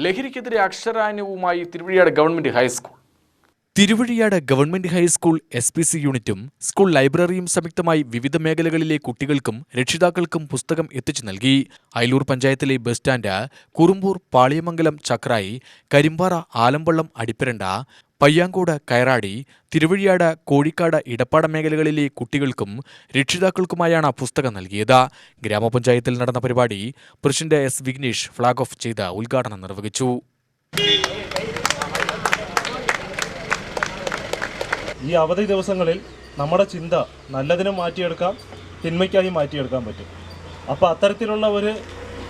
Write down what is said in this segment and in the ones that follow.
ലഹരിക്കെതിരെ അക്ഷരാന്യവുമായി Thiruvazhiyad government high school. Thiruvazhiyad government high school SPC യൂണിറ്റും സ്കൂൾ ലൈബ്രറിയും സംയുക്തമായി വിവിധ മേഖലകളിലെ കുട്ടികൾക്കും രക്ഷിതാക്കൾക്കും പുസ്തകം എത്തിച്ചു നൽകി. അയലൂർ പഞ്ചായത്തിലെ ബസ് സ്റ്റാൻഡ്, കുറുമ്പൂർ, പാളിയമംഗലം, ചക്രായി, കരിമ്പാറ, ആലമ്പള്ളം, അടിപ്പരണ്ട, പയ്യാങ്കോട്, കയറാടി, തിരുവഴിയാട്, കോഴിക്കാട്, ഇടപ്പാട മേഖലകളിലെ കുട്ടികൾക്കും രക്ഷിതാക്കൾക്കുമായാണ് പുസ്തകം നൽകിയത്. ഗ്രാമപഞ്ചായത്തിൽ നടന്ന പരിപാടി president S. Vignesh flag off ചെയ്ത് ഉദ്ഘാടനം നിർവഹിച്ചു. ഈ അവധി ദിവസങ്ങളിൽ നമ്മുടെ ചിന്ത നല്ലതിനും മാറ്റിയെടുക്കാം, തിന്മയ്ക്കായി മാറ്റിയെടുക്കാൻ പറ്റും. അപ്പോൾ അത്തരത്തിലുള്ള ഒരു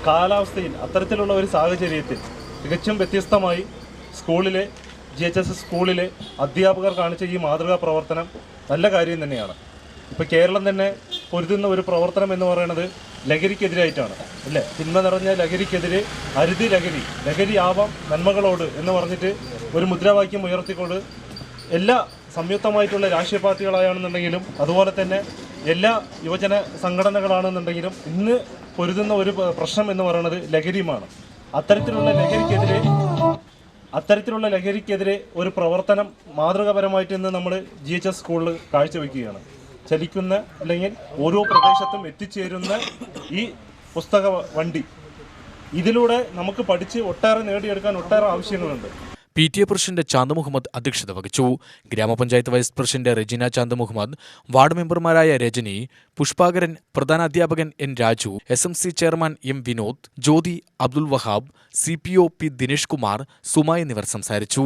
കാലാവസ്ഥയിൽ, അത്തരത്തിലുള്ള ഒരു സാഹചര്യത്തിൽ തികച്ചും വ്യത്യസ്തമായി സ്കൂളിലെ GHS സ്കൂളിലെ അധ്യാപകർ കാണിച്ച ഈ മാതൃകാ പ്രവർത്തനം നല്ല കാര്യം തന്നെയാണ്. ഇപ്പോൾ കേരളം തന്നെ പൊരുതുന്ന ഒരു പ്രവർത്തനം എന്ന് പറയുന്നത് ലഹരിക്കെതിരായിട്ടാണ്, അല്ലേ? തിന്മ നിറഞ്ഞ ലഹരിക്കെതിരെ അരുതി ലഹരി, ലഹരിയാവാം നന്മകളോട് എന്ന് പറഞ്ഞിട്ട് ഒരു മുദ്രാവാക്യം ഉയർത്തിക്കൊണ്ട് എല്ലാ സംയുക്തമായിട്ടുള്ള രാഷ്ട്രീയ പാർട്ടികളാണെന്നുണ്ടെങ്കിലും അതുപോലെ തന്നെ എല്ലാ യുവജന സംഘടനകളാണെന്നുണ്ടെങ്കിലും ഇന്ന് പൊരുതുന്ന ഒരു പ്രശ്നം എന്ന് പറയുന്നത് ലഹരിയുമാണ്. അത്തരത്തിലുള്ള ലഹരിക്കെതിരെ ഒരു പ്രവർത്തനം മാതൃകാപരമായിട്ട് ഇന്ന് നമ്മൾ GHS സ്കൂളിൽ കാഴ്ചവെക്കുകയാണ്. ചലിക്കുന്ന അല്ലെങ്കിൽ ഓരോ പ്രദേശത്തും എത്തിച്ചേരുന്ന ഈ പുസ്തക വണ്ടി, ഇതിലൂടെ നമുക്ക് പഠിച്ച് ഒട്ടേറെ നേടിയെടുക്കാൻ ഒട്ടേറെ ആവശ്യങ്ങളുണ്ട്. PTA പ്രസിഡന്റ് ചാന്ദ് മുഹമ്മദ് അധ്യക്ഷത വഹിച്ചു. ഗ്രാമപഞ്ചായത്ത് vice president Rejina Chand Muhammad, ward മെമ്പർമാരായ രജനി, പുഷ്പാകരൻ, പ്രധാനാധ്യാപകൻ N. Raju, SMC chairman M. Vinod, Jyothi, Abdul Wahab, CPO P. Dinesh Kumar, Suma എന്നിവർ സംസാരിച്ചു.